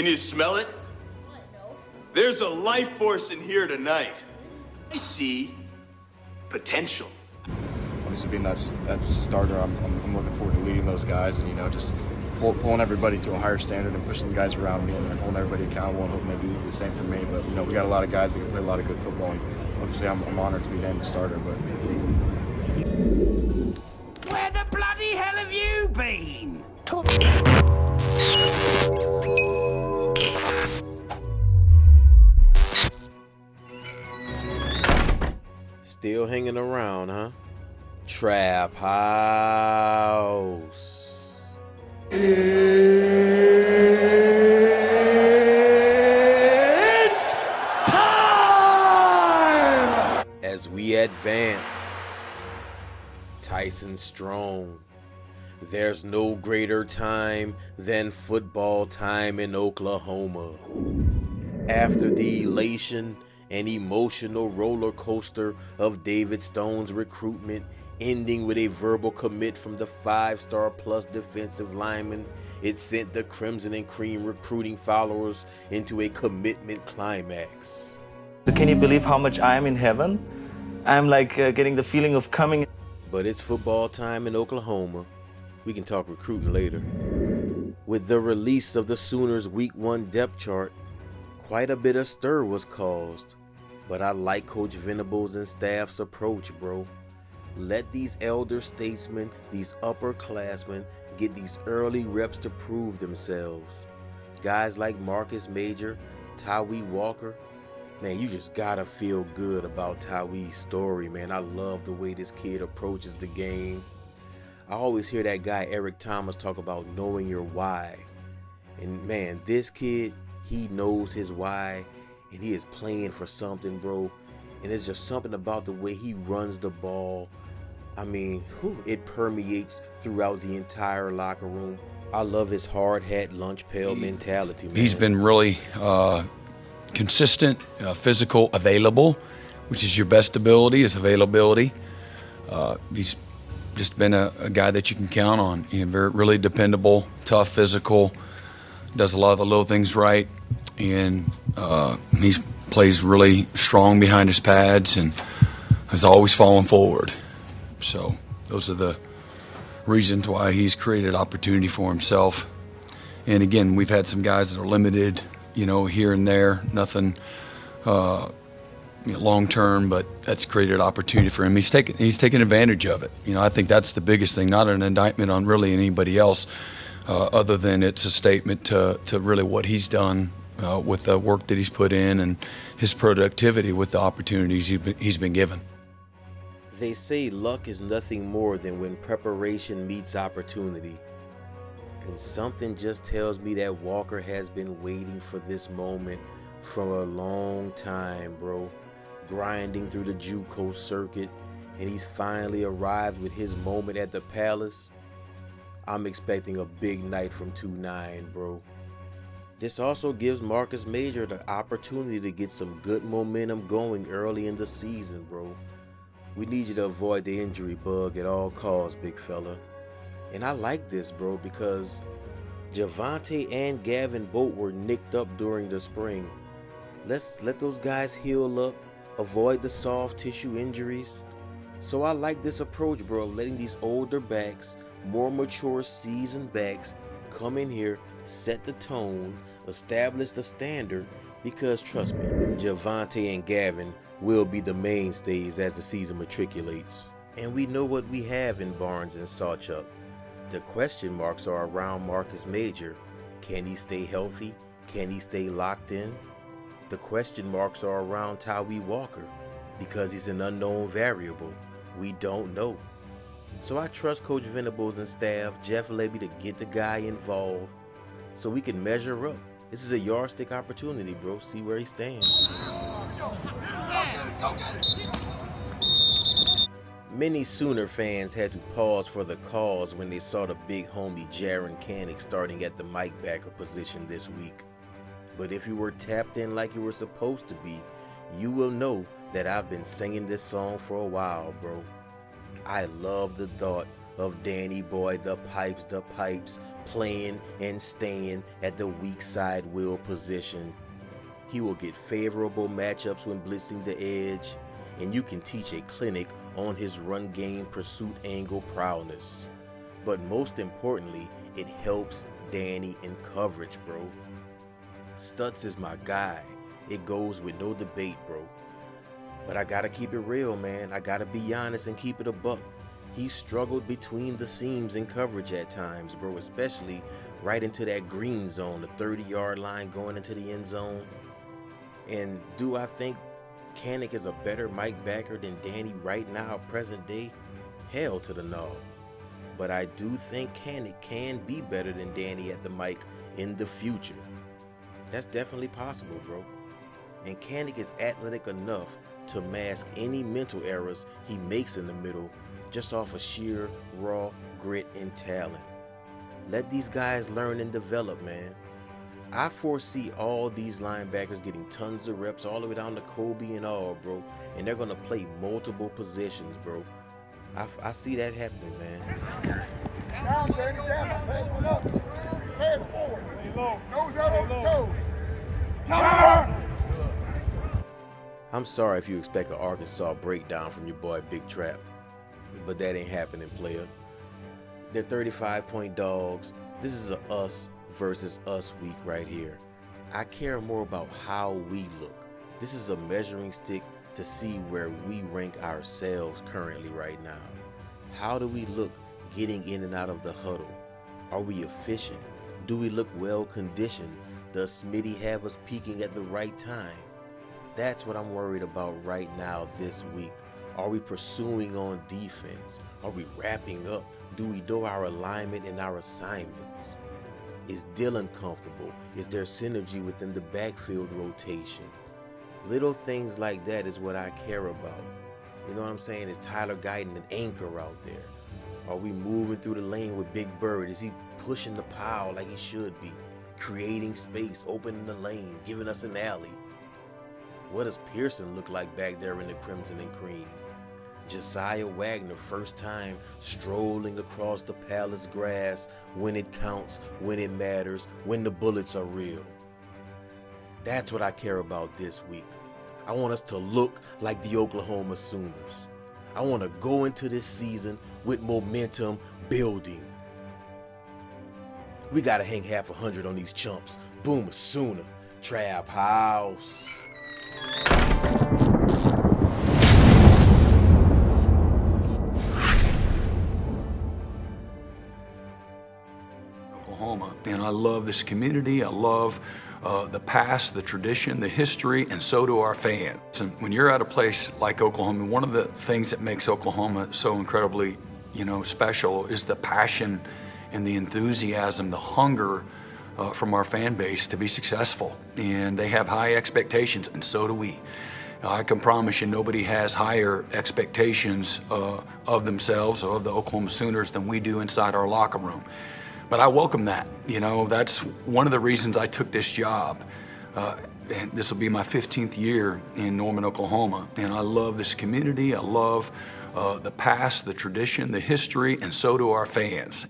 Can you smell it? No. There's a life force in here tonight. I see potential. Obviously, being that starter, I'm looking forward to leading those guys and, just pulling everybody to a higher standard and pushing the guys around me and holding everybody accountable and hoping they do the same for me. But, we got a lot of guys that can play a lot of good football. And obviously, I'm honored to be named the starter. But where the bloody hell have you been? Still hanging around, huh? Trap House. It's time! As we advance, Tyson Strong. There's no greater time than football time in Oklahoma. After the elation and emotional roller coaster of David Stone's recruitment, ending with a verbal commit from the 5-star plus defensive lineman, it sent the Crimson and Cream recruiting followers into a commitment climax. Can you believe how much I am in heaven? I'm like getting the feeling of coming. But it's football time in Oklahoma. We can talk recruiting later. With the release of the Sooners' Week 1 depth chart, quite a bit of stir was caused. But I like Coach Venables and staff's approach, bro. Let these elder statesmen, these upperclassmen, get these early reps to prove themselves. Guys like Marcus Major, Tyree Walker, man, you just gotta feel good about Tyree's story, man. I love the way this kid approaches the game. I always hear that guy Eric Thomas talk about knowing your why. And man, this kid, he knows his why, and he is playing for something, bro. And it's just something about the way he runs the ball. I mean, it permeates throughout the entire locker room. I love his hard hat, lunch pail mentality, man. He's been really consistent, physical, available, which is your best ability, is availability. He's just been a guy that you can count on. Very, really dependable, tough, physical, does a lot of the little things right, and he plays really strong behind his pads and is always falling forward. So those are the reasons why he's created opportunity for himself. And again, we've had some guys that are limited, here and there, nothing long term, but that's created opportunity for him. He's taken advantage of it. I think that's the biggest thing, not an indictment on really anybody else, other than it's a statement to really what he's done with the work that he's put in and his productivity with the opportunities he's been given. They say luck is nothing more than when preparation meets opportunity. And something just tells me that Walker has been waiting for this moment for a long time, bro. Grinding through the JUCO circuit, and he's finally arrived with his moment at the Palace. I'm expecting a big night from 2-9, bro. This also gives Marcus Major the opportunity to get some good momentum going early in the season, bro. We need you to avoid the injury bug at all costs, big fella. And I like this, bro, because Javante and Gavin both were nicked up during the spring. Let's let those guys heal up, avoid the soft tissue injuries. So I like this approach, bro, letting these older backs, more mature seasoned backs come in here, set the tone, establish the standard, because trust me, Javante and Gavin will be the mainstays as the season matriculates. And we know what we have in Barnes and Sawchuk. The question marks are around Marcus Major. Can he stay healthy? Can he stay locked in? The question marks are around Tyree Walker because he's an unknown variable. We don't know. So I trust Coach Venables and staff, Jeff Levy, to get the guy involved so we can measure up. This is a yardstick opportunity, bro. See where he stands. Many Sooner fans had to pause for the cause when they saw the big homie Jaron Canick starting at the Mike backer position this week. But if you were tapped in like you were supposed to be, you will know that I've been singing this song for a while, bro. I love the thought of Danny Boy, the pipes, playing and staying at the weak side will position. He will get favorable matchups when blitzing the edge, and you can teach a clinic on his run game pursuit angle prowess. But most importantly, it helps Danny in coverage, bro. Stutz is my guy. It goes with no debate, bro. But I gotta keep it real, man. I gotta be honest and keep it a buck. He struggled between the seams in coverage at times, bro, especially right into that green zone, the 30-yard line going into the end zone. And do I think Kanik is a better Mike backer than Danny right now, present day? Hell to the no. But I do think Kanik can be better than Danny at the mic in the future. That's definitely possible, bro. And Kanik is athletic enough to mask any mental errors he makes in the middle just off of sheer raw grit and talent. Let these guys learn and develop, man. I foresee all these linebackers getting tons of reps all the way down to Kobe and all, bro. And they're going to play multiple positions, bro. I see that happening, man. Down, Danny, down. Pass it up. Hands forward. Nose out on the toes. I'm sorry if you expect an Arkansas breakdown from your boy Big Trap, but that ain't happening, player. They're 35-point dogs. This is a us versus us week right here. I care more about how we look. This is a measuring stick to see where we rank ourselves currently right now. How do we look getting in and out of the huddle? Are we efficient? Do we look well conditioned? Does Smitty have us peaking at the right time? That's what I'm worried about right now this week. Are we pursuing on defense? Are we wrapping up? Do we know our alignment and our assignments? Is Dylan comfortable? Is there synergy within the backfield rotation? Little things like that is what I care about. You know what I'm saying? Is Tyler Guyton an anchor out there? Are we moving through the lane with Big Bird? Is he pushing the pile like he should be? Creating space, opening the lane, giving us an alley? What does Pearson look like back there in the crimson and cream? Josiah Wagner, first time strolling across the palace grass when it counts, when it matters, when the bullets are real. That's what I care about this week. I want us to look like the Oklahoma Sooners. I want to go into this season with momentum building. We got to hang half 100 on these chumps. Boomer Sooner. Trap House. Oklahoma, and I love this community. I love the past, the tradition, the history, and so do our fans. And when you're at a place like Oklahoma, one of the things that makes Oklahoma so incredibly, special is the passion and the enthusiasm, the hunger from our fan base to be successful. And they have high expectations, and so do we. I can promise you nobody has higher expectations of themselves or of the Oklahoma Sooners than we do inside our locker room. But I welcome that. That's one of the reasons I took this job. And this will be my 15th year in Norman, Oklahoma. And I love this community. I love the past, the tradition, the history, and so do our fans.